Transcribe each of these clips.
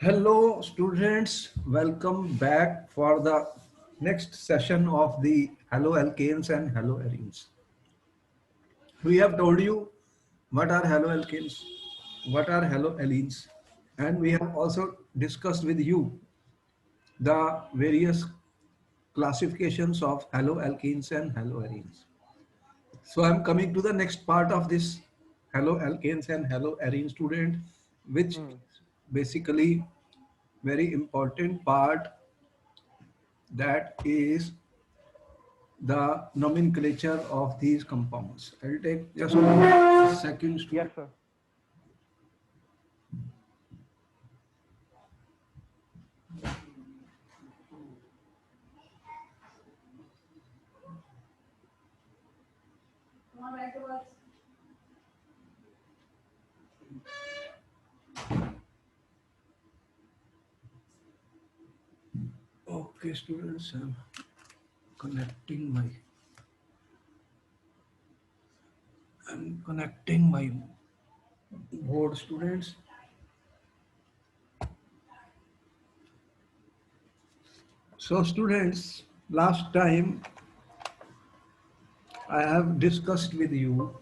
Hello, students. Welcome back for the next session of the Hello Alkanes and Hello Arenes. We have told you what are Hello Alkanes, what are Hello Alkenes, and we have also discussed with you the various classifications of Hello Alkenes and Hello Arenes. So I'm coming to the next part of this Hello Alkanes and Hello Arenes student, which Hmm. basically very important part, that is the nomenclature of these compounds. I'll take just a second, Yes, student. sir. Okay, students, I'm connecting my board, students. So, students, last time I have discussed with you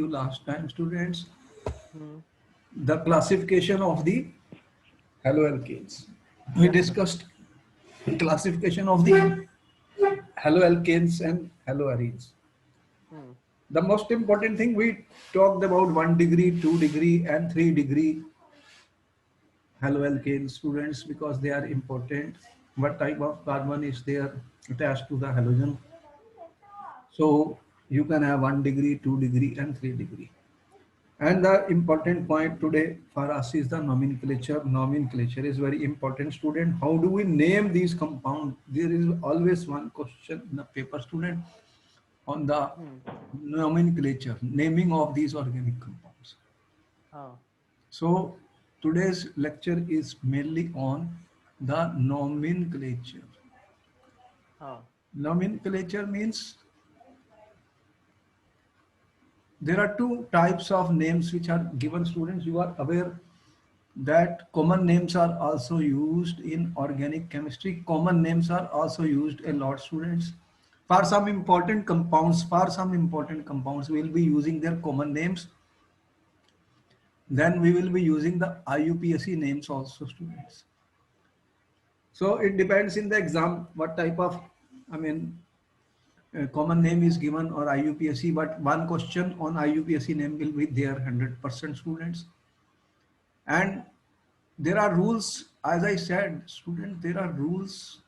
last time, students, Hmm. the classification of the haloalkanes. We Yes, sir. discussed classification of the haloalkanes and haloarenes. Hmm. The most important thing, we talked about 1 degree, 2 degree, and 3 degree haloalkane, students, because they are important. What type of carbon is there attached to the halogen? So you can have 1 degree, 2 degree, and 3 degree. And the important point today for us is the nomenclature. Nomenclature is very important, student. How do we name these compounds? There is always one question in the paper, student, on the Hmm. nomenclature, naming of these organic compounds. Ah. So today's lecture is mainly on the nomenclature. Ah. Nomenclature means there are two types of names which are given, students. You are aware that common names are also used in organic chemistry. Common names are also used a lot, students. For some important compounds, we will be using their common names. Then we will be using the IUPAC names also, students. So it depends in the exam what type of, I mean, common name is given or IUPAC, but one question on IUPAC name will be there 100%, students. And there are rules, as I said, student, there are rules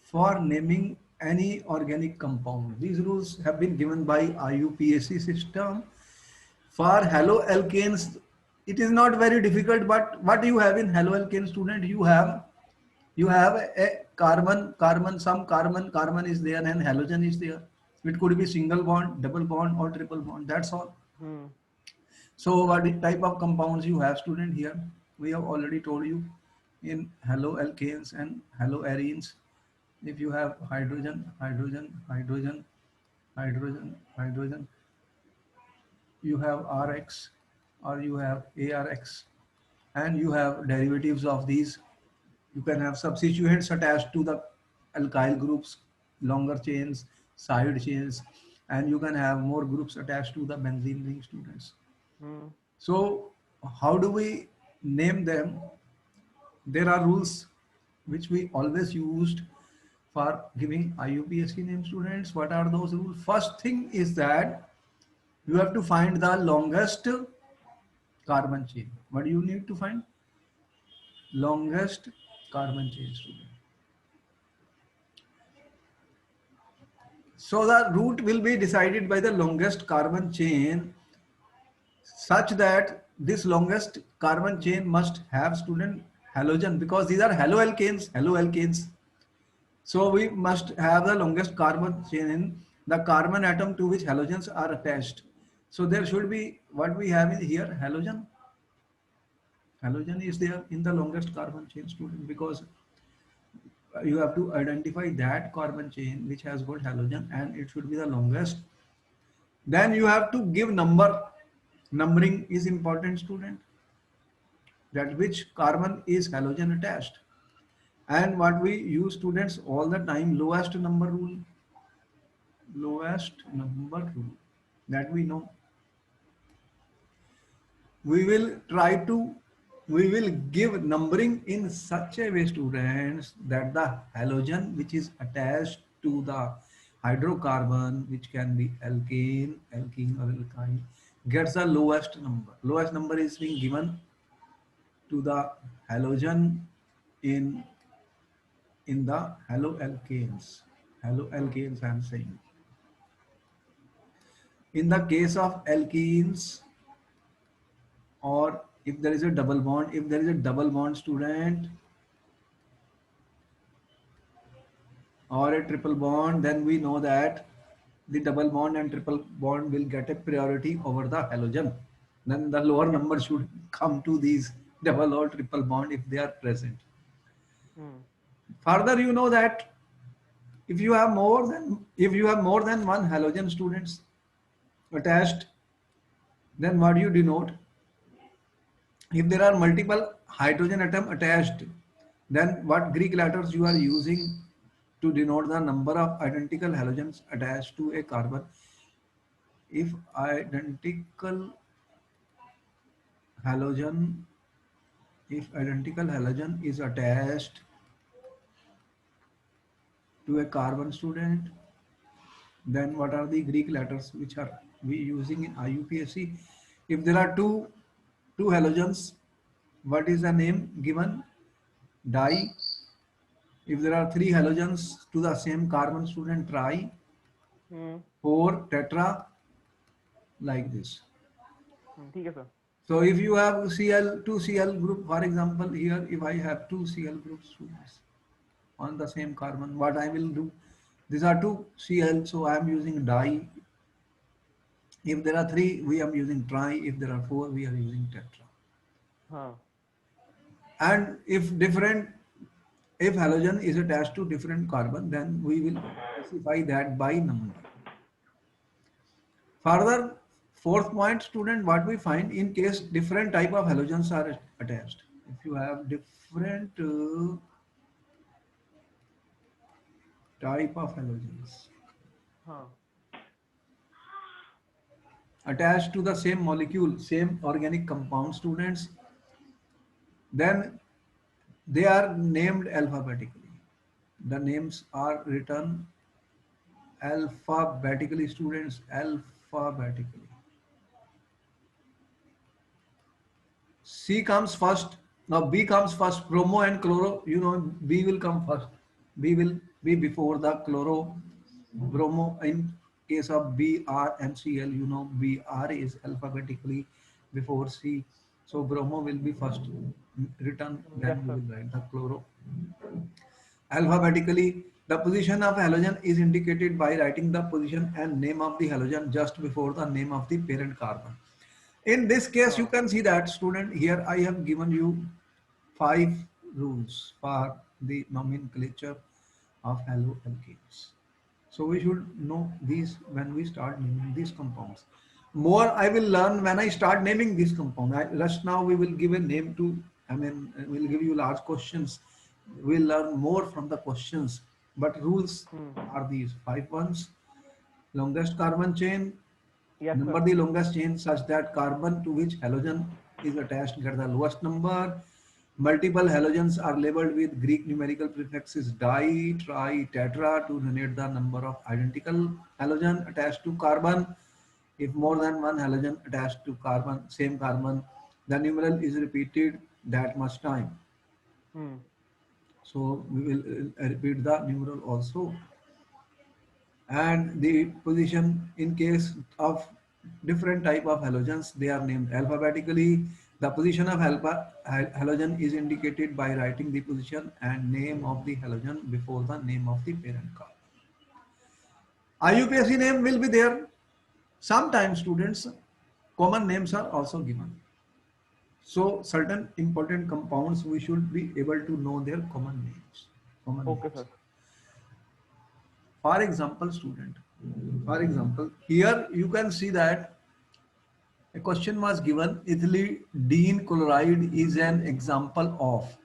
for naming any organic compound. These rules have been given by IUPAC system. For haloalkanes, it is not very difficult, but what you have in haloalkane, student, you have a carbon is there and halogen is there. It could be single bond, double bond, or triple bond. That's all. Hmm. So what type of compounds you have, student, here? We have already told you in haloalkanes and haloarenes. If you have hydrogen, hydrogen, hydrogen, hydrogen, hydrogen, you have RX or you have ARX, and you have derivatives of these. You can have substituents attached to the alkyl groups, longer chains, side chains, and you can have more groups attached to the benzene ring, students. Hmm. So how do we name them? There are rules which we always used for giving IUPAC name, students. What are those rules? First thing is that you have to find the longest carbon chain. What do you need to find? Longest carbon chain, student. So the route will be decided by the longest carbon chain, such that this longest carbon chain must have, student, halogen, because these are haloalkanes. So we must have the longest carbon chain in the carbon atom to which halogens are attached. So there should be, what we have is here, halogen. Halogen is there in the longest carbon chain, student, because You have to identify that carbon chain which has got halogen and it should be the longest. Then you have to give number. Numbering is important, student, that which carbon is halogen attached. And what we use, students, all the time, lowest number rule. Lowest number rule, that we know. We will try to, we will give numbering in such a way, students, that the halogen which is attached to the hydrocarbon, which can be alkane or alkyne, gets the lowest number. Lowest number is being given to the halogen in the haloalkanes. Hmm. Haloalkanes, I am saying. In the case of alkenes, or if there is a double bond, if there is a double bond, student, or a triple bond, then we know that the double bond and triple bond will get a priority over the halogen. Then the lower Yes, number sir. should come to these double or triple bond if they are present. Hmm. Further, you know that if you have more than one halogen, students, attached, then what do you denote? If there are multiple hydrogen atom attached, then what Greek letters you are using to denote the number of identical halogens attached to a carbon? If halogen, identical halogen is attached to a carbon, student, then what are the Greek letters which are we using in IUPAC? If there are two halogens, what is the name given? Di. If there are three halogens to the same carbon, student, tri, Hmm. four, tetra, like this. ठीक है sir. So if you have Cl, two Cl group, for example, here if I have two Cl groups, students, on the same carbon, what I will do? These are two Cl, so I am using di. If there are three, we are using tri. If there are four, we are using tetra. हाँ. And if halogen is attached to different carbon, then we will specify that by number. Further, fourth point, student, what we find in case different type of halogens are attached. If you have different type of halogens हाँ. attached to the same molecule, same organic compound, students, then they are named alphabetically. The names are written alphabetically, students, alphabetically. C comes first. Now B comes first. Bromo and chloro. You know B will come first. B will be before the chloro. Bromo in case of Br and Cl. You know Br is alphabetically before C. So bromo will be first written. Yes, Then we sir. will write the chloro. Alphabetically, the position of halogen is indicated by writing the position and name of the halogen just before the name of the parent carbon. In this case, you हाँ. can see that, student, here I have given you 5 rules for the nomenclature of haloalkanes. So we should know these when we start naming these compounds. More I will learn when I start naming this compound. Just now we will give a name to, we'll give you large questions. We'll learn more from the questions. But rules Hmm. are these 5 ones. Longest carbon chain, Yes, number sir. the longest chain such that carbon to which halogen is attached get the lowest number. Multiple halogens are labeled with Greek numerical prefixes di, tri, tetra to denote the number of identical halogen attached to carbon. If more than one halogen attached to carbon, same carbon, the numeral is repeated that much time. Hmm. So we will repeat the numeral also. And the position in case of different type of halogens, they are named alphabetically. The position of halogen is indicated by writing the position and name of the halogen before the name of the parent carbon. IUPAC name will be there. Sometimes, students, common names are also given. So certain important compounds we should be able to know their common names. common Okay, names. sir. For example, student, for example, here you can see that a question was given, ethylene chloride is an example of.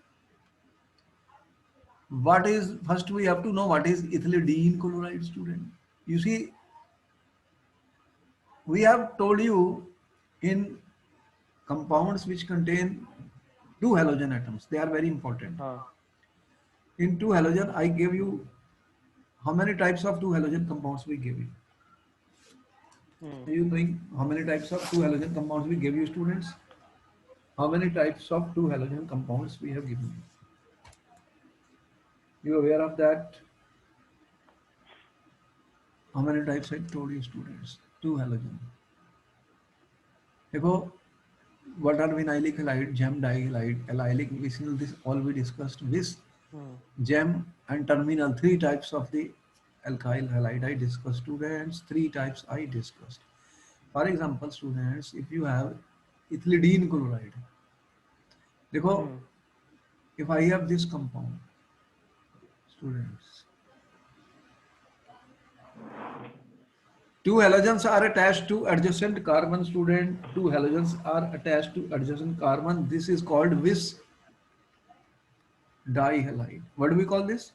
What is, first we have to know what is ethylene chloride, student. You see, we have told you in compounds which contain two halogen atoms, they are very important. हाँ. In two halogen, I gave you how many types of two halogen compounds we gave you. Hmm. Are you knowing how many types of two halogen compounds we gave you, students? How many types of two halogen compounds we have given you? You aware of that? How many types I told you, students? Two halogen. देखो, what are vinylic halide, gem dihalide, allylic vinyl? This all we discussed. This Hmm. gem and terminal, three types of the alkyl halide I discussed, students. Three types I discussed. For example, students, if you have ethylene chloride, देखो, Hmm. if I have this compound, students, two halogens are attached to adjacent carbon, student. Two halogens are attached to adjacent carbon. This is called vis dihalide. What do we call this?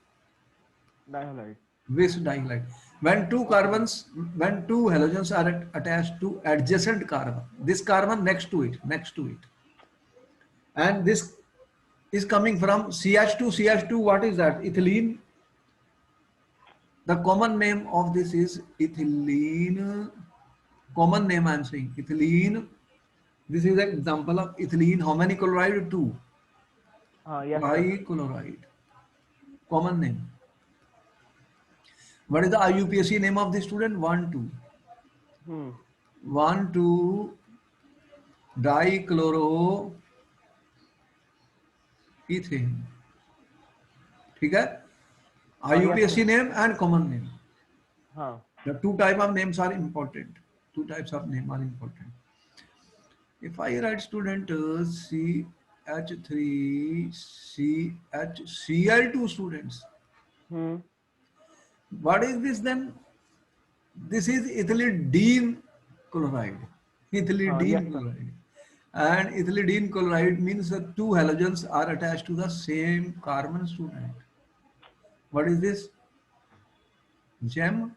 Dihalide. Vis dihalide. When two Okay, sir. carbons, when two halogens are attached to adjacent carbon, this carbon next to it, and this is coming from CH2. CH2, what is that? Ethylene. The common name of this is ethylene. Common name I am saying ethylene. This is an example of ethylene. How many chloride? Two. हाँ. Yes, sir. Trichloride. Common name. What is the IUPAC name of the student? 1,2. Hmm. 1,2 dichloroethane. ठीक है? हाँ. Yes, IUPAC sir. name and common name. हाँ. The two type of names are important. Two types of name are important. If I write student CH3 CHCl2, students, Hmm. what is this then? This is ethylene chloride. हाँ. Yes, Ethylene sir. chloride. And ethylene chloride means that two halogens are attached to the same carbon, student. What is this? Gem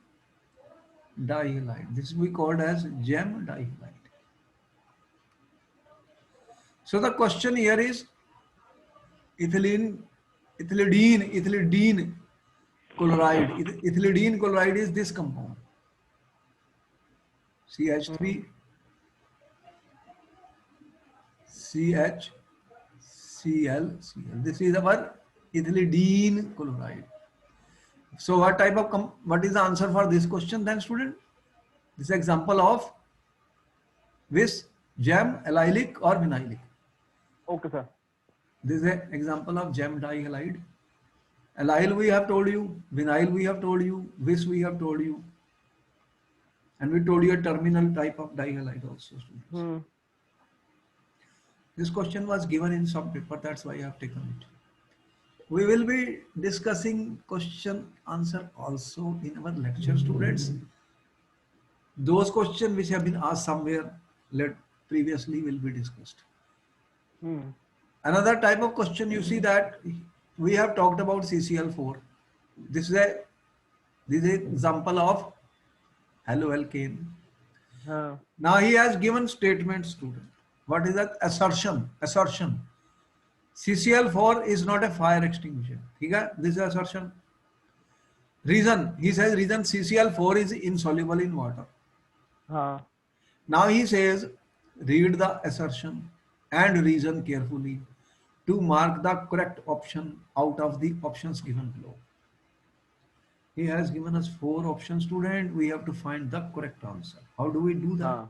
dihalide. This we called as gem dihalide. So the question here is ethylene, ethylene chloride. Ethylene chloride is this compound. Hmm. CH3 CHCl. This is our ethylene chloride. So what type of what is the answer for this question then, student? This example of this gem, allylic or vinylic. Okay, sir. This is an example of gem dihalide. Allyl we have told you, vinyl we have told you, vis we have told you, and we told you a terminal type of dihalide also, students. Hmm. This question was given in some paper, that's why I have taken it. We will be discussing question answer also in our lecture, students. Those questions which have been asked somewhere previously will be discussed. Hmm. Another type of question, you see that we have talked about CCl4. This is a example of haloalkane. हाँ. Now he has given statement, student. What is that? Assertion. Assertion. CCl4 is not a fire extinguisher. ठीक है? This is assertion. Reason. He says reason CCl4 is insoluble in water. हाँ. Now he says read the assertion and reason carefully to mark the correct option out of the options given below. He has given us 4 options, student. We have to find the correct answer. How do we do that? हाँ.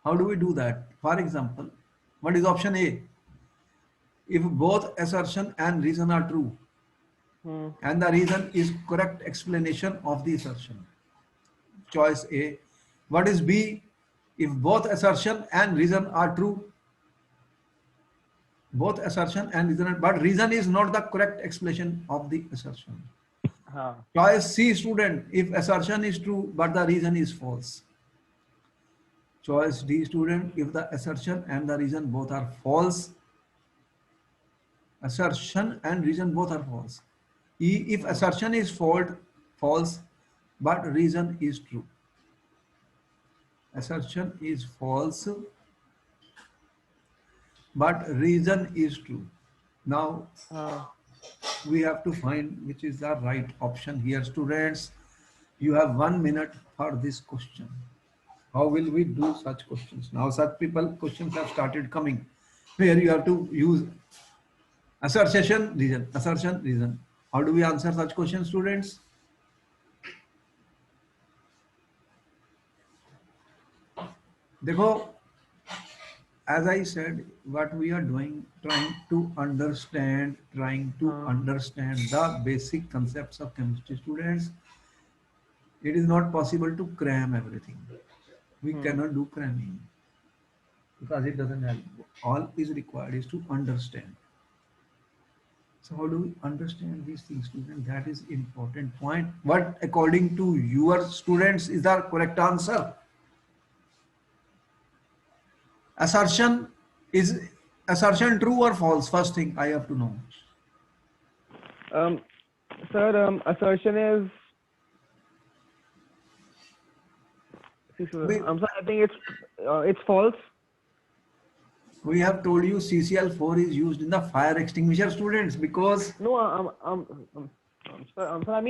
How do we do that? For example, what is option A? If both assertion and reason are true, Hmm. and the reason is correct explanation of the assertion. Choice A. What is B? If both assertion and reason are true. Both assertion and reason, but reason is not the correct explanation of the assertion. हाँ. Choice C, student, if assertion is true but the reason is false. Choice D, student, if the assertion and the reason both are false. Assertion and reason both are false. E, if Hmm. assertion is false, but reason is true. Assertion is false, but reason is true. Now हाँ. we have to find which is the right option here. Students, you have 1 minute for this question. How will we do such questions? Now such questions have started coming where you have to use assertion, reason. How do we answer such questions, students? देखो, as I said, what we are doing, trying to understand हाँ. the basic concepts of chemistry, students. It is not possible to cram everything. We Hmm. cannot do cramming because it doesn't help. All is required is to understand. So how do we understand these things, students? That is important point. What according to your students is the correct answer? Assertion, is assertion true or false? First thing I have to know. Um, Sir, assertion is. We, I'm sorry. I think it's false. we have told you CCl4 is used in the fire extinguisher, students, because No, sir,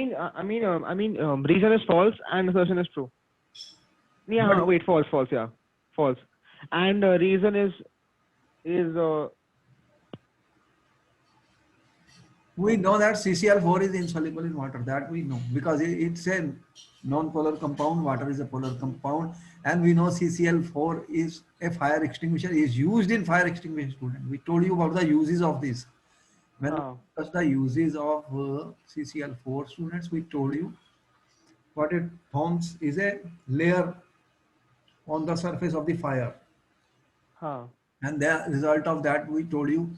reason is false and assertion is true. Yeah, but wait, false, yeah, false. And reason is we know that CCl4 is insoluble in water. That we know because it's a non-polar compound. Water is a polar compound, and we know CCl4 is a fire extinguisher. Is used in fire extinguisher. Student, we told you about the uses of this. When we discussed the uses of CCl4, students, we told you what it forms is a layer on the surface of the fire, and the result of that we told you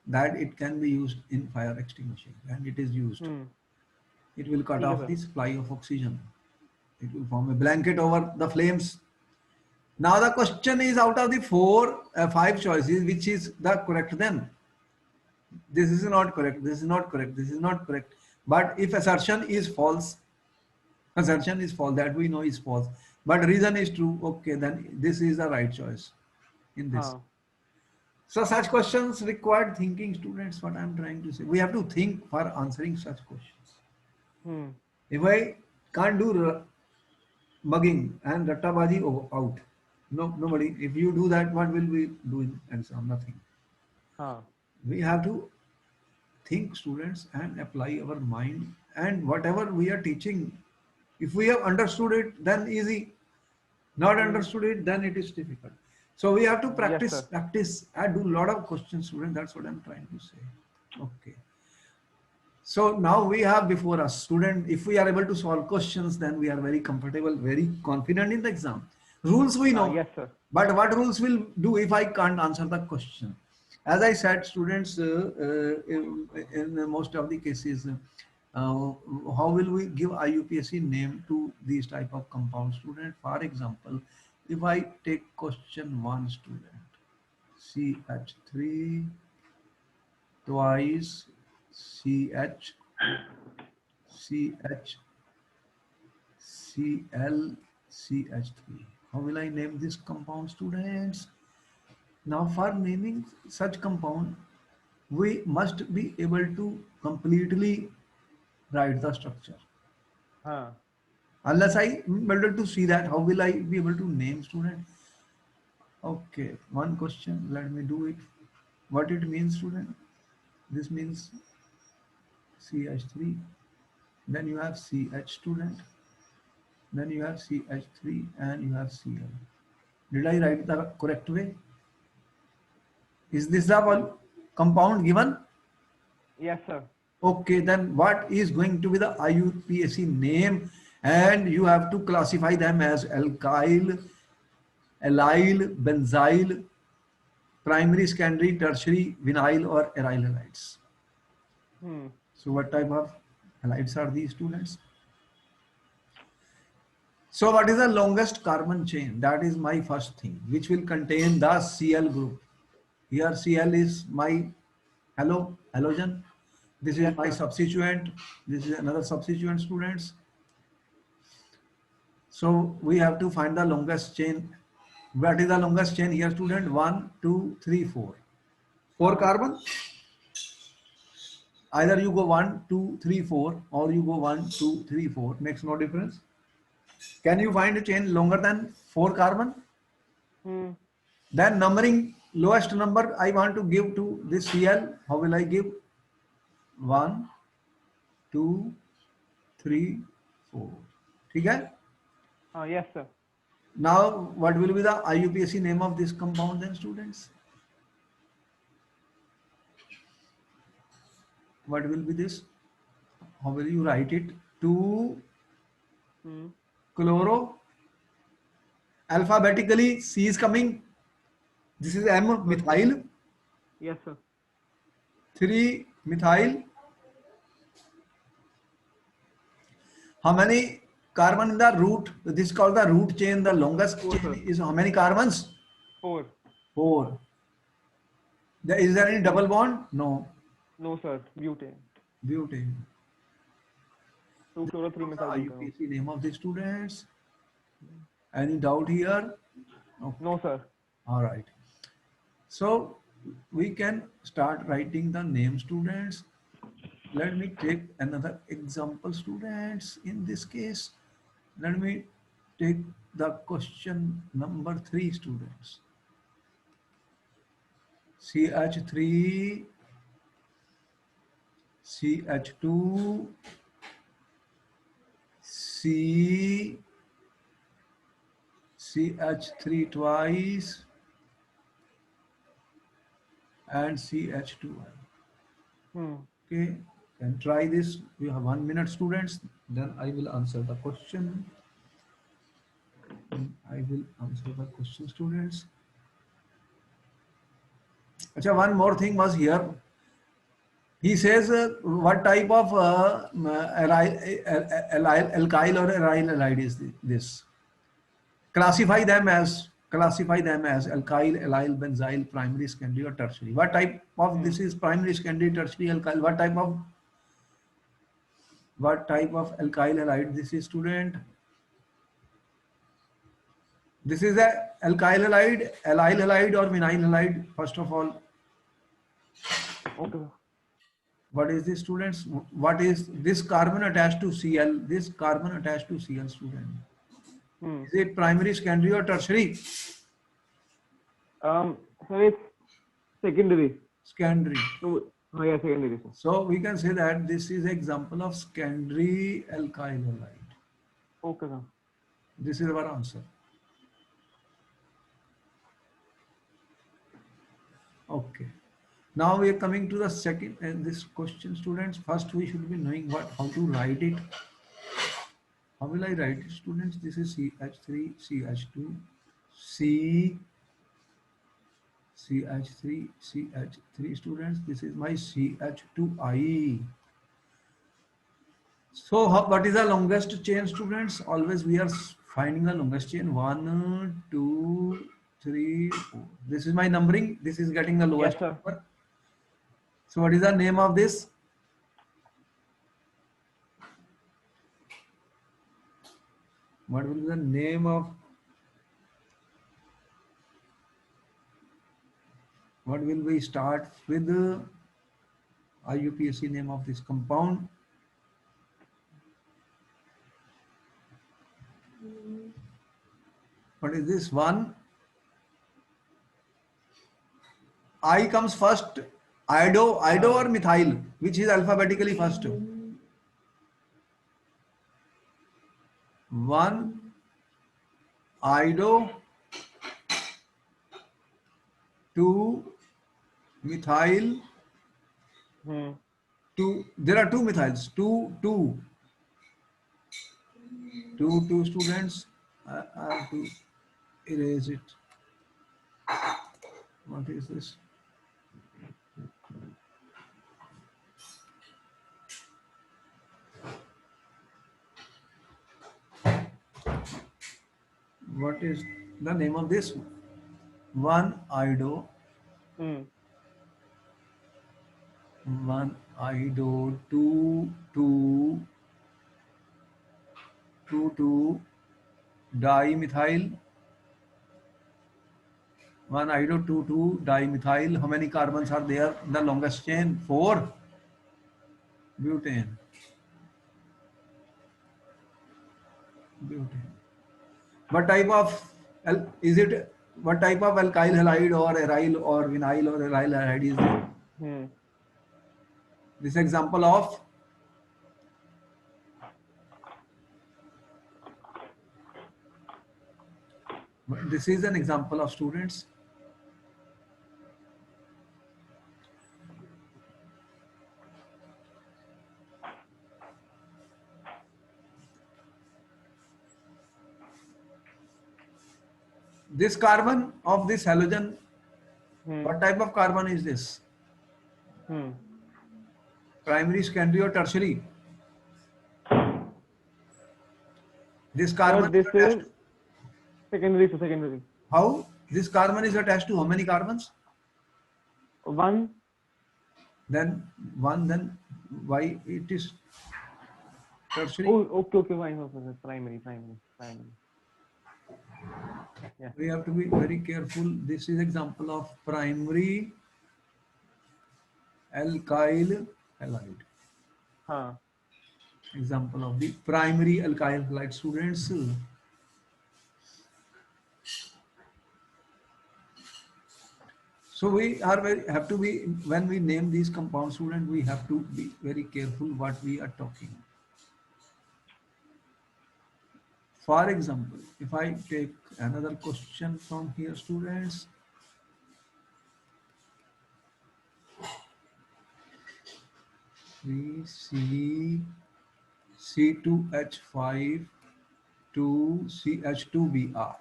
that it can be used in fire extinguishing, and it is used. It will cut off the supply of oxygen. It will form a blanket over the flames. Now the question is, out of the five choices, which is the correct then? This is not correct, this is not correct, this is not correct. But if assertion is false, that we know is false, but reason is true, okay, then this is the right choice in this. So such questions require thinking, students, what I'm trying to say. We have to think for answering such questions. If I can't do mugging and rattabaji out, no, nobody. If you do that, what will we do in exam? Nothing. We have to think, students, and apply our mind, and whatever we are teaching, if we have understood it, then easy. Not understood it, then it is difficult. So we have to practice, and do a lot of questions, students. That's what I'm trying to say. Okay. So now we have before us, student, if we are able to solve questions, then we are very comfortable, very confident in the exam. Rules we know. Yes, sir. But what rules will do if I can't answer the question? As I said, students, in most of the cases, how will we give IUPAC name to these type of compounds, student? For example, if I take question 1, student, CH3 twice CH, CH, Cl, CH3. How will I name this compound, students? Now for naming such compound, we must be able to completely write the structure. Unless I am able to see that, how will I be able to name, student? Okay, one question, let me do it. What it means, student? This means CH3, then you have CH, student, then you have CH3 and you have Cl. Did I write the correct way? Is this the compound given? Yes, sir. Okay, then what is going to be the IUPAC name? And you have to classify them as alkyl, allyl, benzyl, primary, secondary, tertiary, vinyl or aryl halides. Hmm. So what type of halides are these, students? So what is the longest carbon chain? That is my first thing, which will contain the Cl group. Here Cl is my halogen. This is Yes, my sir. substituent. This is another substituent, students. So we have to find the longest chain. What is the longest chain here, student? 1, 2, 3, 4. 4 carbon. Either you go 1, 2, 3, 4, or you go 1, 2, 3, 4. Makes no difference. Can you find a chain longer than 4 carbon? Hmm. Then numbering lowest number I want to give to this Cl. How will I give? 1, 2, 3, 4. ठीक है? Yes, sir. Now what will be the IUPAC name of this compound then, students? What will be this? How will you write it? 2 Hmm. chloro. Alphabetically C is coming. This is M Good. methyl. Yes, sir. 3 methyl. How many carbon in the root? This is called the root chain. The longest 4, chain sir. is how many carbons? 4. 4. Is there any double bond? No. No, sir. Butane. Butane. 2 chloro 3 The methyl butane. IUPAC name of the students. Any doubt here? Okay. No, sir. All right. So we can start writing the name, students. Let me take another example, students. In this case, let me take the question number 3, students. CH3, CH2, C, CH3 twice, and CH2. Hmm. Okay, can try this. We have 1 minute, students. Then I will answer the question. I will answer the question, students. Achha, one more thing was here. He says what type of alkyl or aryl halide is this? Classify them as alkyl, allyl, benzyl, primary, secondary, or tertiary. What type of Hmm. this is primary, secondary, tertiary, alkyl? What type of alkyl halide this is, student? This is a alkyl halide, allyl halide, or vinyl halide. First of all, Okay, sir. what is this, students? What is this carbon attached to Cl? This carbon attached to Cl, student. Hmm. Is it primary, secondary, or tertiary? So it's secondary. Secondary. No, yeah, secondary, sir. So we can say that this is example of secondary alkyl halide. Okay, sir. This is our answer. Okay. Now we are coming to the second this question, students. First, we should be knowing how to write it. How will I write it, students? This is CH3, CH2, C, CH3, CH3, students. This is my CH2I. So what is the longest chain, students? Always we are finding the longest chain. 1, 2, 3, 4. This is my numbering. This is getting the Yes, lowest sir. number. So what is the name of this? What will be the name of? What will we start with the IUPAC name of this compound? What is this one? I comes first. Ido or methyl, which is alphabetically first. 1 ido, 2 methyl, Hmm. 2. There are 2 methyls. 2 students. I have to erase it. What is this? What is the name of this? One ido, Hmm. one ido, two dimethyl, one ido, two dimethyl. How many carbons are there in the longest chain? Four. Butane. Butane. What type of is it? What type of alkyl halide or aryl or vinyl or aryl halide is this? Hmm. This example of this is an example of students. This carbon of this halogen, Hmm. what type of carbon is this? Hmm. Primary, secondary, or tertiary? This Sir, carbon is this attached is to secondary. So secondary. how? This carbon is attached to how many carbons? One. Then one. Then why it is tertiary? Oh, okay, okay, fine. Okay, primary. Yeah. We have to be very careful. This is example of primary alkyl halide. Huh. Example of the primary alkyl halide students. So we are very have to be when we name these compound student, we have to be very careful what we are talking. For example, if I take another question from here, students, we see C2H5 to CH2Br.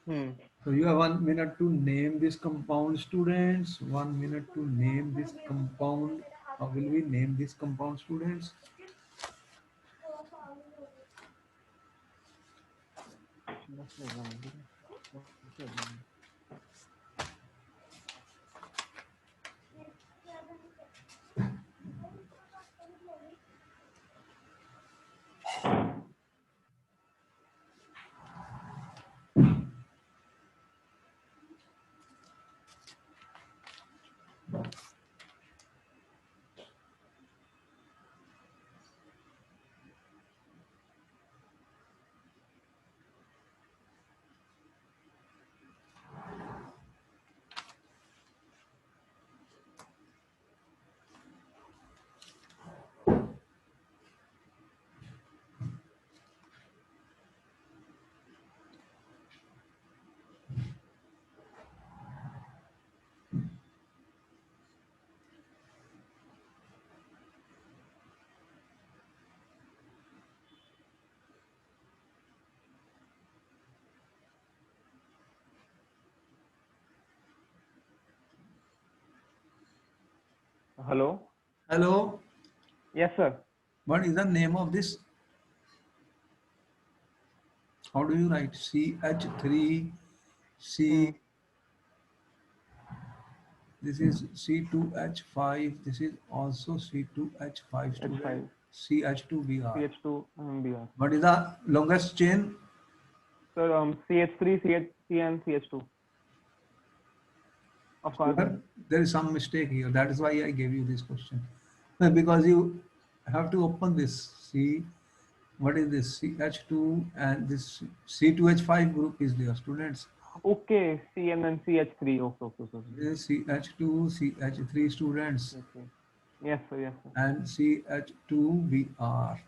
Hmm. So you have 1 minute to name this compound, students. 1 minute to name this compound. How will we name this compound, students? Hello. Hello. Yes, sir. What is the name of this? How do you write? CH3, Hmm. C, this is C2H5, this is also C2H5 student, H5. CH2Br. CH2 Br. What is the longest chain? Sir, CH3, CH3 and CH2 of carbon. Here, there is some mistake here. That is why I gave you this question. Because you have to open this. See, what is this? CH2 and this C2H5 group is there, students. Okay, C and then CH3. Okay. This is CH2, CH3 students, Okay. Yes, sir. Yes, sir. and CH2Br.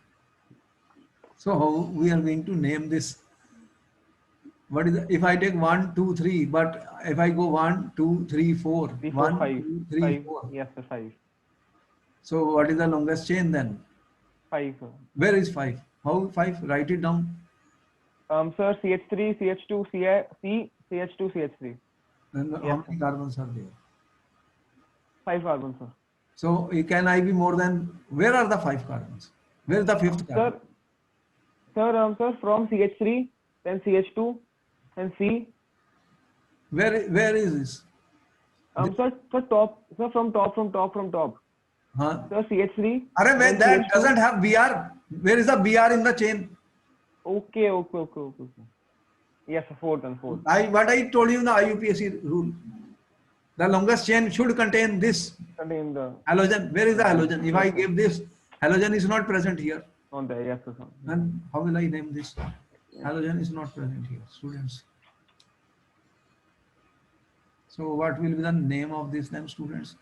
So how we are going to name this? What is if I take one, two, three, but if I go one, two, three, four, 3, 4, one, 5. two, three, 5. four. Yes, sir. 5. So what is the longest chain then? 5, sir. Where is five? How five? Write it down. Sir, CH3, CH2, CH2, CH3. And how Yes, many sir. carbons are there? 5 carbons, sir. So can I be more than, where are the 5 carbons? Where is the fifth carbon? Sir, sir, from CH3, then CH2, then C. Where is this? Sir, top, sir, from top. Huh? Sir, CH3, Arey, then that doesn't CH2. have Br. Where is the Br in the chain? Okay. Yes, sir, fourth and fourth. What I told you in the IUPAC rule. The longest chain should contain this Contain the halogen. Where is the halogen? If yes, I sir. give this, halogen is not present here. On there, yes, sir. And how will I name this? Halogen is not present here, students. So what will be the name of this then, students?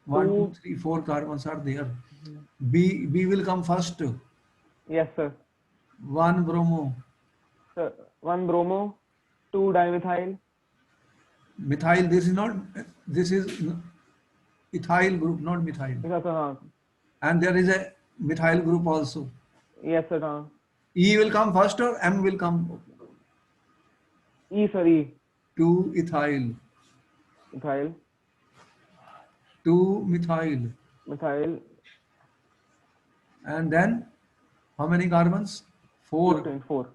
1, 2, 3, 4 carbons are there. B will come first. Yes, sir. 1 bromo. Sir, 1 bromo, 2 dimethyl. Methyl, this is ethyl group, not methyl. Yes, sir. And there is a methyl group also. Yes, sir. E will come first or M will come? E, sir, E. 2 ethyl. Ethyl. 2 methyl. Methyl. And then how many carbons? 4. Butane, 4.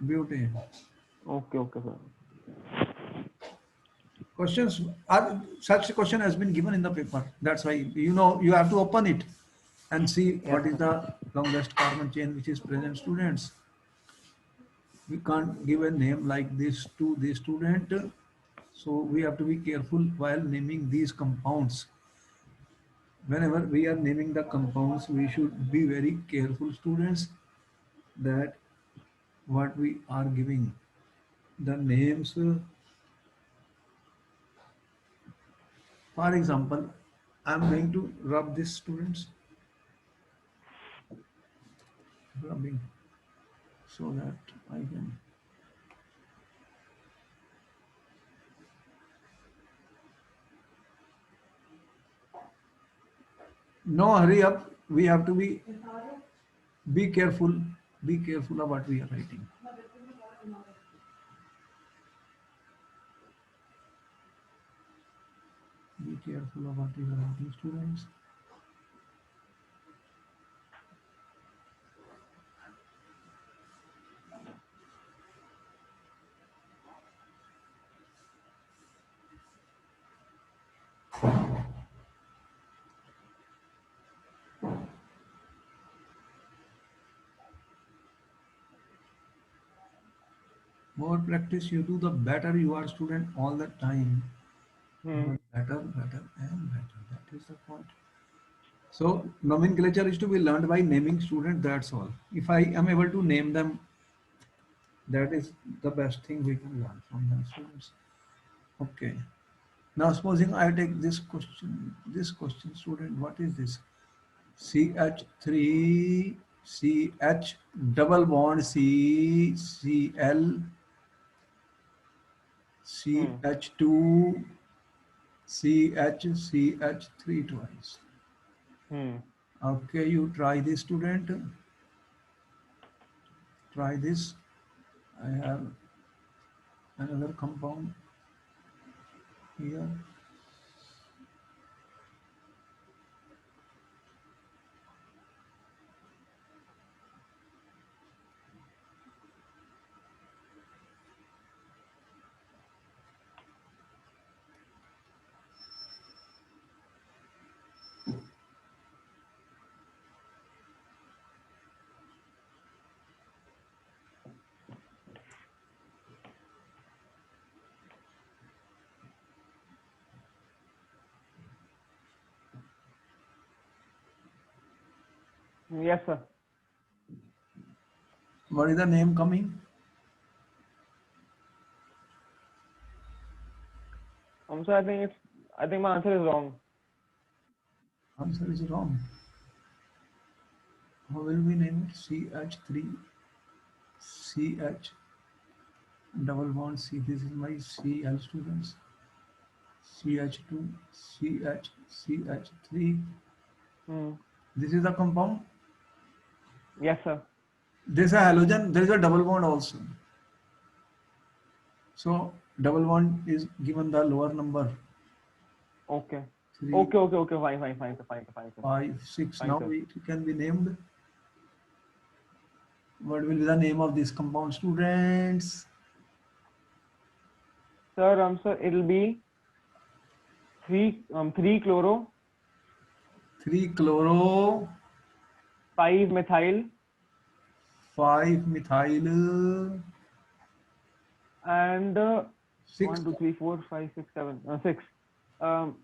Butane. Okay, sir. Questions are, such question has been given in the paper. That's why you have to open it and see what is the longest carbon chain which is present, students. We can't give a name like this to the student, so we have to be careful while naming these compounds. Whenever we are naming the compounds, we should be very careful, students, that what we are giving the names. For example, I'm going to rub this, students, rubbing, so that I can. No hurry up. We have to be careful. Be careful of what we are writing. Be careful of what you are writing, students. More practice you do, the better you are, student, all the time. Better, and better. That is the point. So nomenclature is to be learned by naming, student. That's all. If I am able to name them, that is the best thing we can learn from them, students. Okay. Now supposing I take this question, student, what is this? CH3, CH, double bond C, Cl, CH2, CH3 twice. Okay, you try this, student. Try this. I have another compound here. Yes, sir. What is the name coming? Sir, I think my answer is wrong. Answer is wrong. How will we name it? CH3, CH, double bond C. This is my Cl, students. CH2, CH, CH3. This is the compound. Yes, sir. This is a halogen. There is a double bond also. So Double bond is given the lower number. Okay. 3, Okay, okay, okay. Fine, sir. Fine, sir. 5, 6. Fine, Now sir. it can be named. What will be the name of this compound, students? Sir, it'll be three chloro, 3 chloro, 5 methyl, 5 methyl, and 6. 1, 2, 3, 4, 5, 6, 7, 6. Um,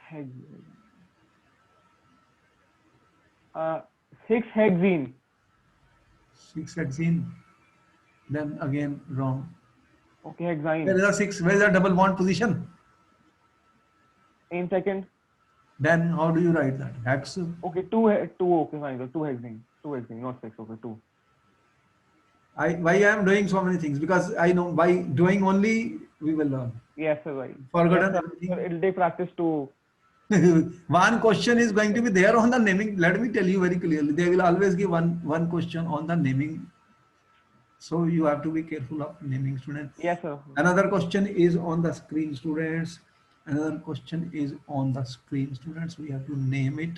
hex, uh, 6 hexene. 6 hexene. Then again wrong. Okay, Where hexine. is the 6? Where is the double bond position? In second. Then how do you write that? Hex. Okay, two. Okay, fine, sir. Two hexene, not 6. Okay, two. Why I am doing so many things? Because I know by doing only we will learn. Yes, sir. Right. Yes, Forgotten sir. Sir, everything. it'll take practice to. One question is going to be there on the naming. Let me tell you very clearly. They will always give one question on the naming. So you have to be careful of naming, students. Yes, sir. Another question is on the screen, students. Another question is on the screen, students. We have to name it.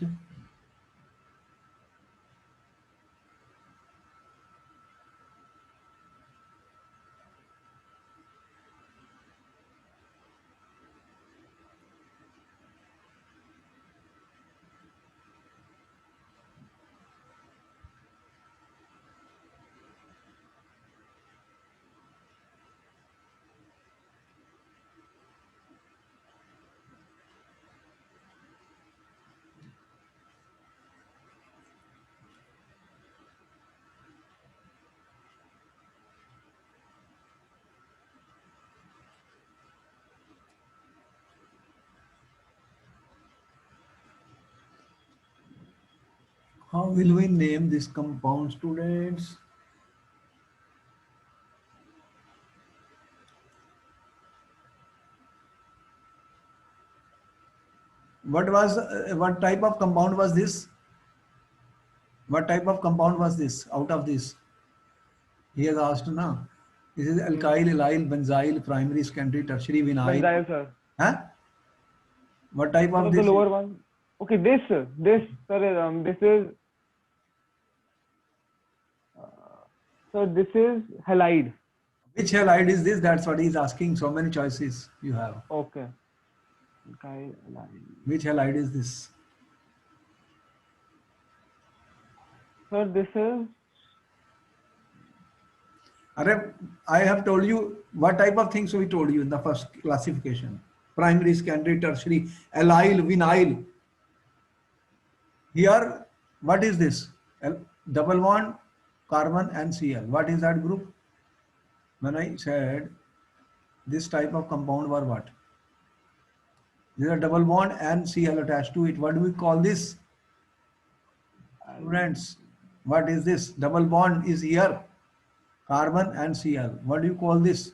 How will we name this compound, students? What type of compound was this? What type of compound was this out of this? He has asked now. This is Hmm. alkyl, allyl, benzyl, primary, secondary, tertiary, vinyl. Benzyl, sir. Huh? What type Sir, of the this? lower one. Okay, this, sir. This is. This is halide. Which halide is this? That's what he's asking. So many choices you have. Okay. Halide. Which halide is this? Sir, this is. I have told you what type of things we told you in the first classification. Primary, secondary, tertiary, allyl, vinyl. Here, what is this? Double bond, carbon and Cl. What is that group? When I said this type of compound were what? There are double bond and Cl attached to it. What do we call this? Students, what is this? Double bond is here. Carbon and Cl. What do you call this?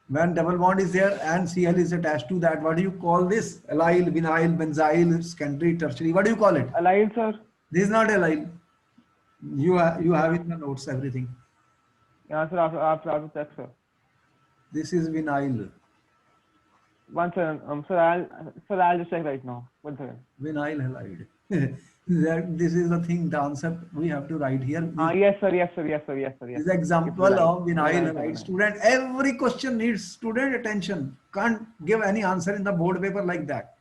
When double bond is there and Cl is attached to that, what do you call this? Allyl, vinyl, benzyl, secondary, tertiary. What do you call it? Halide, sir. This is not allyl. You have in the notes everything. Yeah, sir. After check, sir. This is vinyl. One second. I'll just check right now. 1 second. Vinyl halide. This is the thing, the answer we have to write here. Yes, sir. Yes. This is example of vinyl halide. Student, every question needs student attention. Can't give any answer in the board paper like that.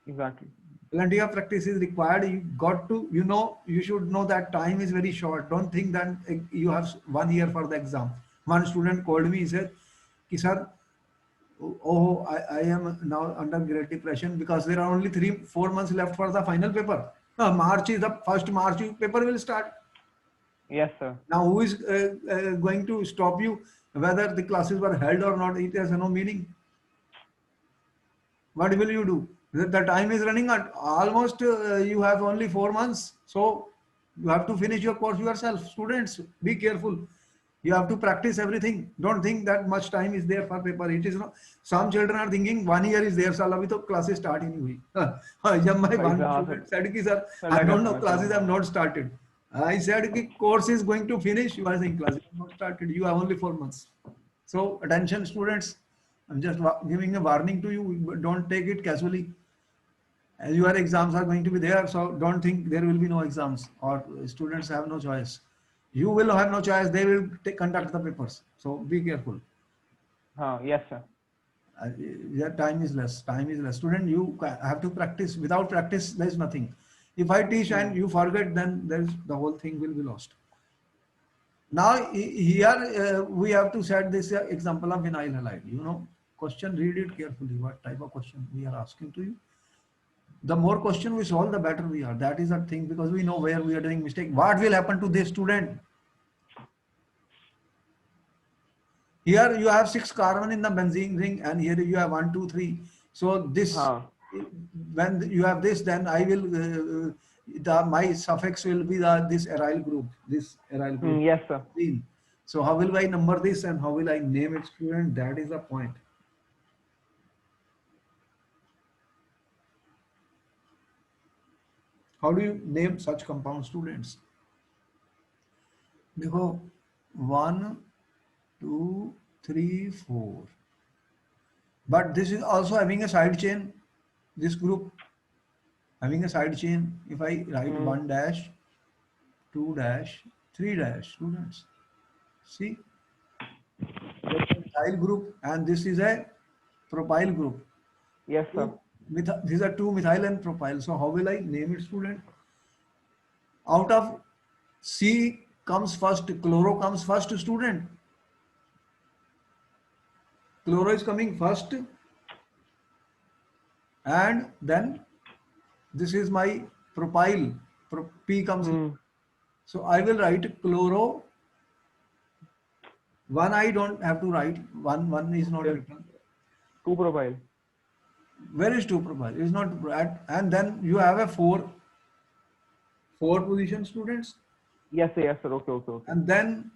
Exactly. Plenty of practice is required. You got to, you should know that time is very short. Don't think that you have 1 year for the exam. One student called me, he said, "Ki sir, oh, I am now under great depression because there are only 4 months left for the final paper. March is the first March paper will start. Yes, sir. Now who is going to stop you whether the classes were held or not? It has no meaning. What will you do? The time is running out. Almost you have only 4 months. So you have to finish your course yourself. Students, be careful. You have to practice everything. Don't think that much time is there for paper. It is not. Some children are thinking 1 year is there. Saal abhi to classes start ही नहीं हुई. जब my one student said कि sir, I don't know, classes have not started. I said कि course is going to finish. You are saying classes have not started. You have only 4 months. So attention students, I'm just giving a warning to you, but don't take it casually. As your exams are going to be there, so don't think there will be no exams or students have no choice. You will have no choice, they will conduct the papers. So be careful. Yes, sir. Yeah, time is less. Time is less. Student, you have to practice. Without practice, there is nothing. If I teach and Hmm. you forget, then there's the whole thing will be lost. Now here we have to set this example of vinyl halide. You know, question, read it carefully. What type of question we are asking to you? The more question we solve, the better we are. That is the thing, because we know where we are doing mistake. What will happen to this student? Here you have 6 carbon in the benzene ring, and here you have 1, 2, 3. So this, Huh. when you have this, then I will the my suffix will be this aryl group. This aryl group. Yes, sir. Benzene. So how will I number this and how will I name it, student? That is the point. How do you name such compound, students? देखो 1, 2, 3, 4. But this is also having a side chain. This group having a side chain. If I write Hmm. 1 dash, 2 dash, 3 dash, students. See, there is a methyl group and this is a propyl group. Yes, sir. These are two methyl and propyl. So how will I name it, student? Out of C comes first, chloro comes first, student. Chloro is coming first, and then this is my propyl. P comes. Hmm. So I will write chloro. One I don't have to write. One is not Yes. written. 2 propyl. Where is two propyl? It's not at, and then you have a four position, students, Yes, sir. Yes, sir. Okay, okay, okay. and then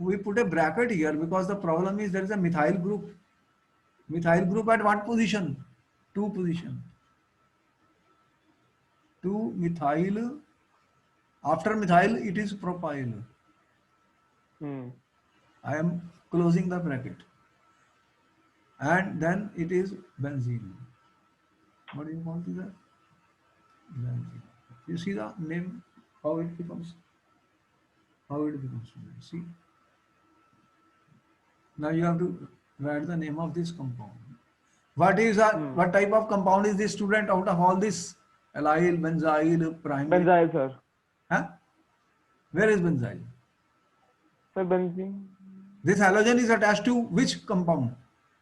we put a bracket here because the problem is there is a methyl group. Methyl group at what position? Two position. Two methyl. After methyl, it is propyl. Hmm. I am closing the bracket, and then it is benzene. What do you call this? Benzene. You see the name, how it becomes, how it becomes. See, now you have to write the name of this compound. Hmm. What type of compound is this, student, out of all this? Allyl, benzyl, primary. Benzyl, sir. Huh? Where is benzyl? Sir, benzene. This halogen is attached to which compound?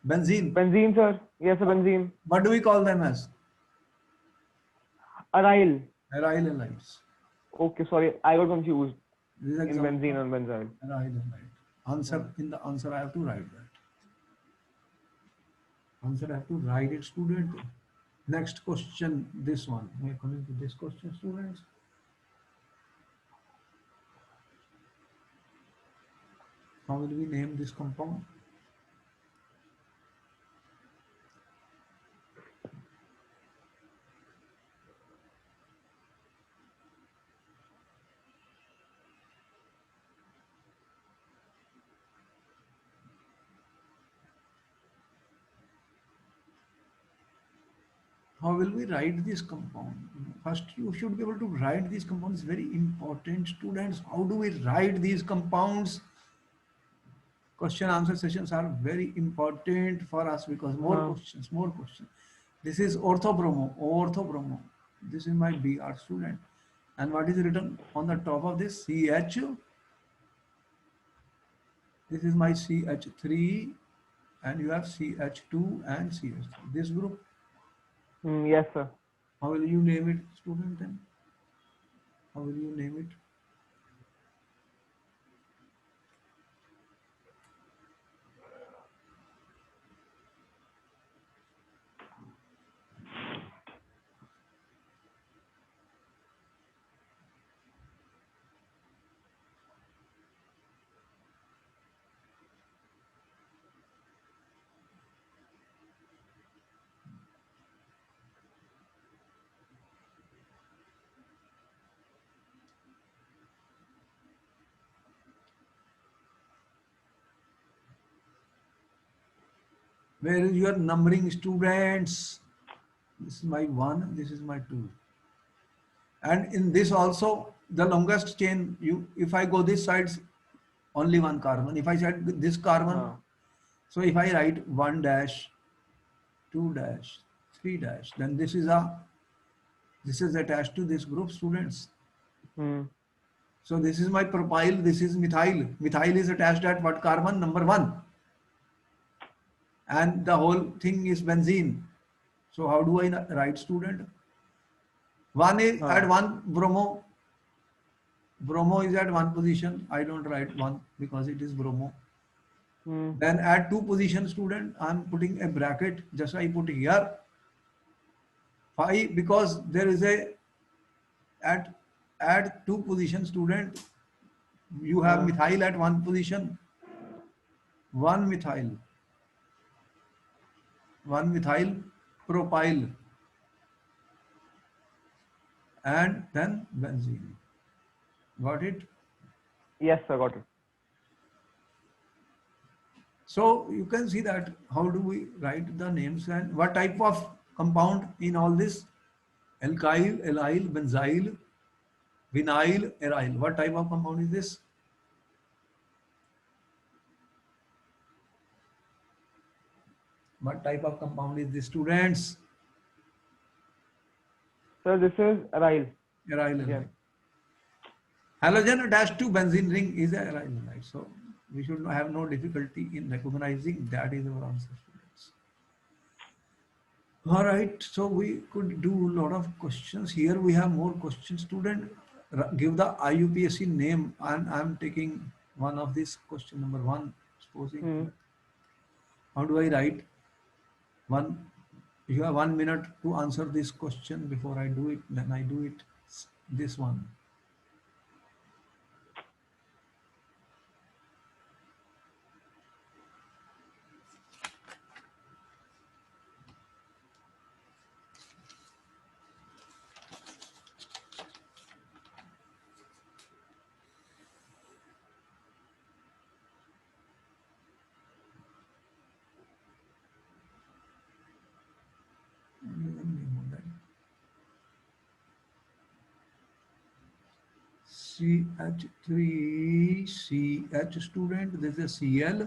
Benzene. Benzene, sir. Yes, sir. Benzene. What do we call them as? Aryl. Aryl halides. Okay, sorry. I got confused This is in example benzene of and benzyl. aryl halide. Hmm. Answer, in the answer I have to write that. Answer I have to write it, student. Next question, this one. We are coming to this question, students. How will we name this compound? How will we write this compound? First, you should be able to write these compounds. Very important, students. How do we write these compounds? Question answer sessions are very important for us because more Huh. questions, more questions. This is orthobromo, orthobromo. This is my BR student. And what is written on the top of this? CH. This is my CH3 and you have CH2 and CH3. This group, Hmm. Yes, sir. how will you name it, student then? How will you name it? Where is your numbering, students? This is my 1, this is my 2. And in this also, the longest chain, if I go this side, only one carbon. If I said this carbon, हाँ. so if I write 1 dash, 2 dash, 3 dash, then this is attached to this group, students. Hmm. So this is my propyl, this is methyl. Methyl is attached at what carbon? Number 1. And the whole thing is benzene. So how do I write, student? One is at हाँ. one bromo. Bromo is at one position. I don't write 1 because it is bromo. Hmm. Then at 2 position, student, I'm putting a bracket. Just I put here 5 because there is a at 2 position, student. You have हाँ. methyl at 1 position. 1 methyl. 1 methyl propyl. And then benzene. Got it? Yes, sir. Got it. So you can see that how do we write the names and what type of compound in all this? Alkyl, allyl, benzyl, vinyl, aryl. What type of compound is this? What type of compound is this, students? Sir, this is aryl. Aryl Yeah. halide. Halogen attached to benzene ring is a aryl halide. So we should have no difficulty in recognizing that is our answer, students. All right, so we could do a lot of questions. Here we have more questions. Student, give the IUPAC name, and I'm taking one of this question number 1. Supposing, Hmm. how do I write? You have 1 minute to answer this question before I do it. Then I do it. This one. CH3, CH, student, there is a Cl,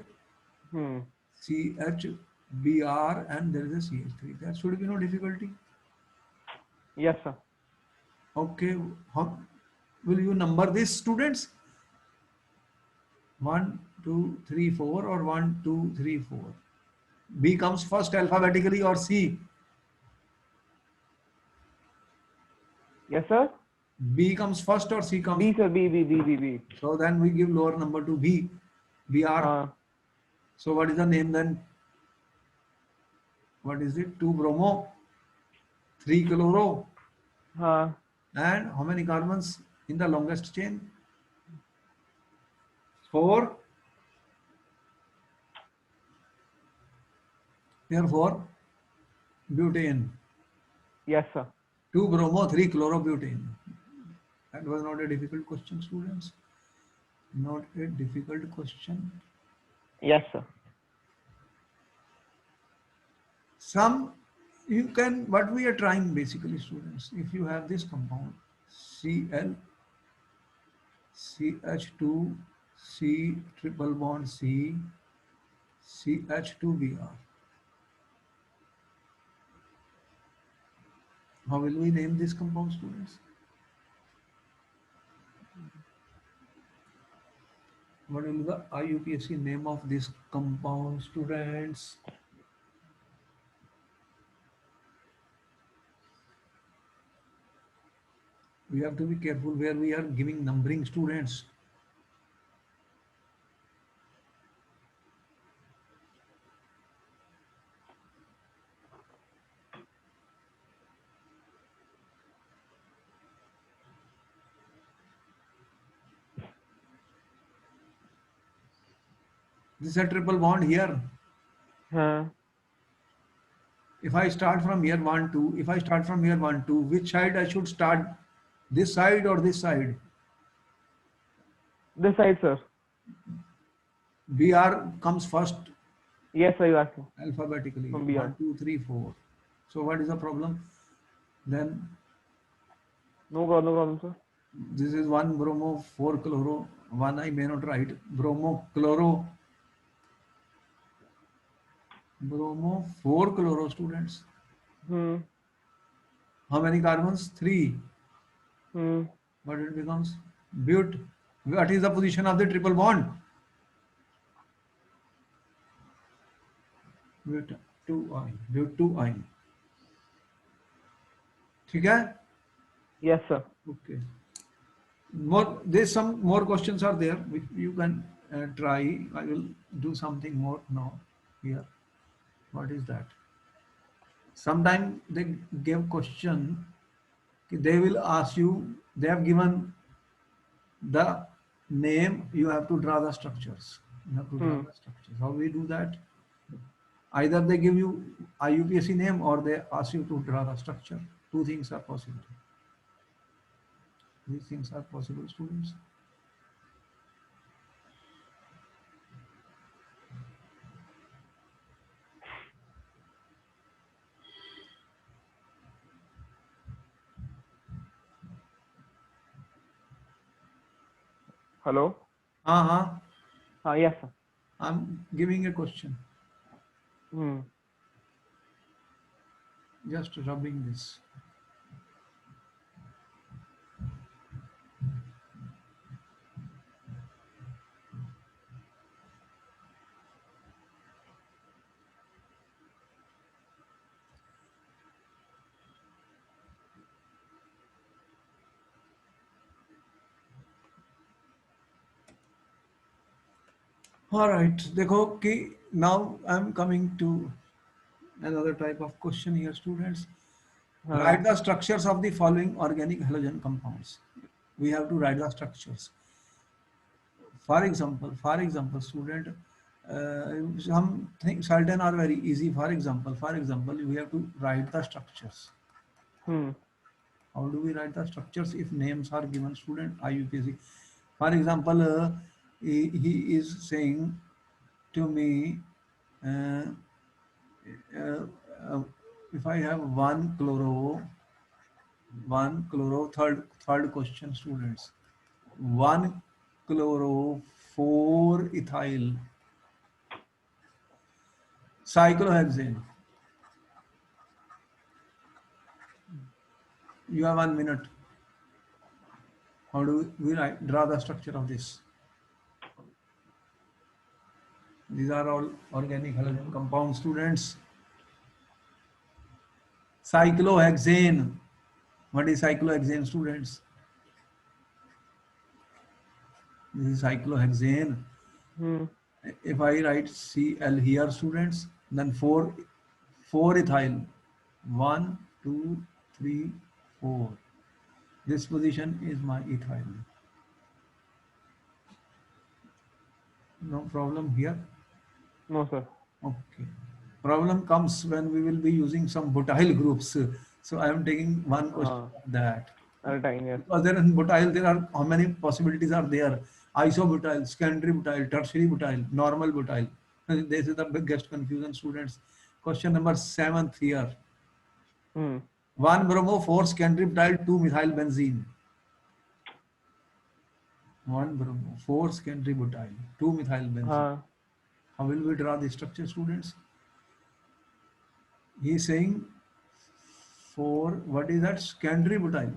Hmm. CHBr, and there is a CH3. There should be no difficulty. Yes, sir. Okay, how will you number these, students? 1, 2, 3, 4, or 1, 2, 3, 4? B comes first alphabetically or C? Yes, sir. B comes first or C comes? B, sir. B. So then we give lower number to B. Br. So what is the name then? What is it? 2 bromo, 3 chloro, हाँ. and how many carbons in the longest chain? 4. Therefore, butane. Yes, sir. 2 bromo, 3 chlorobutane. That was not a difficult question, students. Not a difficult question. Yes, sir. Some you can, what we are trying basically, students, if you have this compound Cl, CH2, C triple bond C, CH2Br. How will we name this compound, students? What will be the IUPAC name of this compound, students? We have to be careful where we are giving numbering, students. This is a triple bond here. हाँ. If I start from here 1, 2, if I start from here 1, 2, which side I should start? This side or this side? This side, sir. Br comes first. Yes, sir, you asking alphabetically. from 1, beyond. 2, 3, 4. So what is the problem? Then No problem, sir. this is 1 bromo, 4 chloro. One I may not write. Bromo, chloro, bromo, 4 chloro, students. Hmm. How many carbons? 3. Hmm. But it becomes but. What is the position of the triple bond? But 2i. But 2i. ठीक है? Yes, sir. Okay. More, there's some more questions are there which you can try. I will do something more now here. What is that? Sometimes they give question. They will ask you. They have given the name. You have to draw the structures. You have to draw Hmm. the structures. How we do that? Either they give you IUPAC name or they ask you to draw the structure. Two things are possible. These things are possible, students. Hello. Uh-huh. Yes, sir. I'm giving a question. Hmm. Just rubbing this. All right. देखो कि now I'm coming to another type of question here, students. हाँ. Write the structures of the following organic halogen compounds. We have to write the structures. For example, student, some things certain are very easy. For example, we have to write the structures. Hmm. How do we write the structures if names are given, student? IUPAC. For example, he is saying to me, uh, uh, uh, if I have one chloro, third question, students. One chloro, four ethyl, cyclohexane. You have 1 minute. How do we draw the structure of this? These are all organic halogen compound, students. Cyclohexane. What is cyclohexane, students? This is cyclohexane. Hmm. If I write Cl here, students, then four ethyl. One, two, three, four. This position is my ethyl. No problem here. No, sir. Okay. Problem comes when we will be using some butyl groups. So I am taking one question हाँ. of that. At a time, yes. Because there in butyl, there are how many possibilities are there? Isobutyl, secondary butyl, tertiary butyl, normal butyl. This is the biggest confusion, students. Question number 7th here. Hmm. 1 bromo, 4 secondary butyl, 2 methyl benzene. 1 bromo, 4 secondary butyl, 2 methyl benzene. हाँ. How will we draw the structure, students? He is saying 4, what is that? Secondary butyl.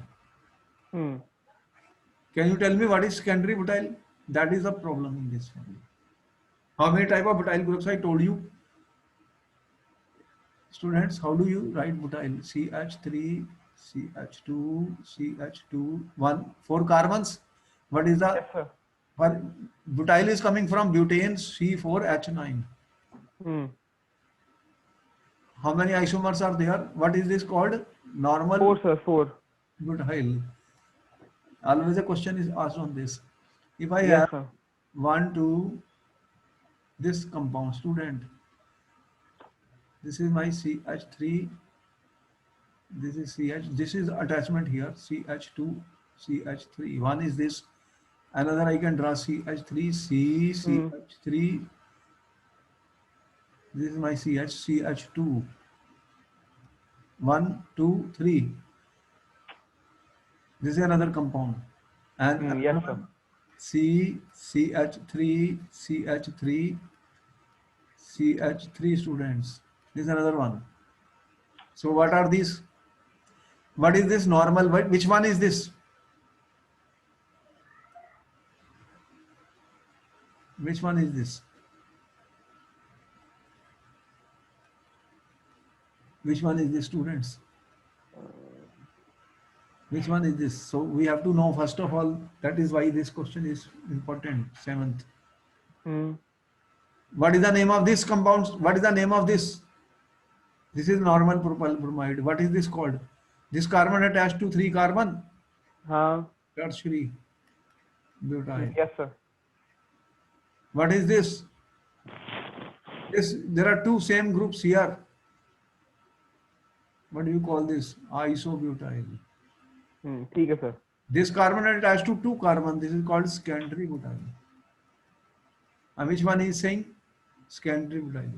Hmm. Can you tell me what is secondary butyl? That is the problem in this family. How many type of butyl groups I told you? Students, how do you write butyl? CH3, CH2, CH2, 1, 4 carbons. What is the, Yes, sir. what, butyl is coming from butane, C4H9. Hmm. How many isomers are there? What is this called? Normal 4, sir. 4. butyl. Always a question is asked on this. If I Yes, have sir. 1, 2, this compound, student, this is my CH3, this is CH, this is attachment here, CH2, CH3. One is this, another I can draw CH3, C, Hmm. CH3, This is my CH2. 1, 2, 3. This is another compound. And Yes, another sir. one, CH3, CH3, CH3 students. This is another one. So what are these? What is this normal? Which one is this? Which one is this? Which one is this, students? Which one is this? So we have to know first of all. That is why this question is important. Seventh. Hmm. What is the name of this compound? What is the name of this? This is normal propyl bromide. What is this called? This carbon attached to 3 carbon. Huh. Tertiary butyl. Yes, sir. What is this? This there are two same groups here. What do you call this? Isobutyl. ठीक है sir. This carbon attached to 2 carbon. This is called secondary butyl. And which one is saying? Secondary butyl.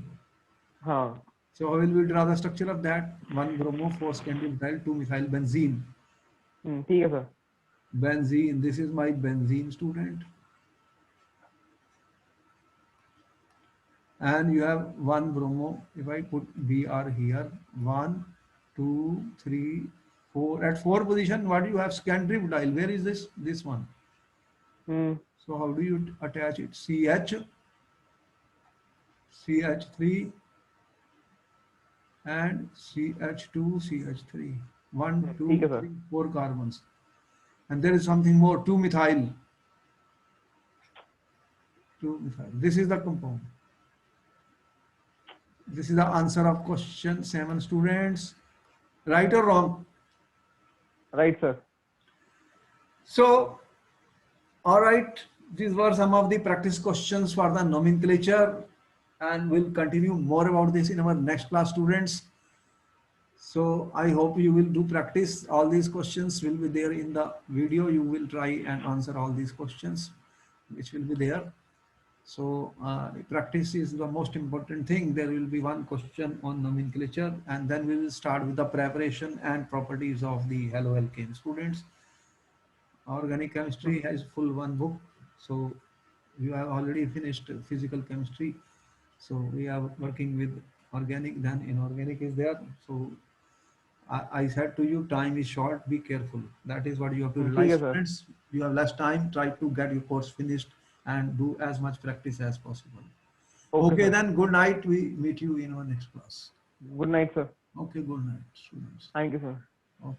हाँ. So how will we draw the structure of that? 1 bromo, 4 secondary butyl, 2 methyl benzene. ठीक है sir. Benzene. This is my benzene, student. And you have 1 bromo. If I put Br here, 1, 2, 3, 4. At 4 position, what do you have? Secondary butyl. Where is this? This one. So how do you attach it? CH3 and CH2, CH3. 1, 2, ठीक है, sir. 3, 4 carbons. And there is something more, 2 methyl. 2 methyl. This is the compound. This is the answer of question 7, students. Right or wrong? Right, sir. So, all right, these were some of the practice questions for the nomenclature, and we'll continue more about this in our next class, students. So I hope you will do practice. All these questions will be there in the video. You will try and answer all these questions, which will be there. So practice is the most important thing. There will be one question on nomenclature, and then we will start with the preparation and properties of the halo alkane, students. Organic chemistry has full one book. So you have already finished physical chemistry. So we are working with organic, then inorganic is there. So I said to you, time is short, be careful. That is what you have to ठीक realize, है, sir. students. You have less time, try to get your course finished and do as much practice as possible. Okay, Okay, sir. then good night. We meet you in our next class. Good night, sir. Okay, good night, students. Thank you, sir. Okay.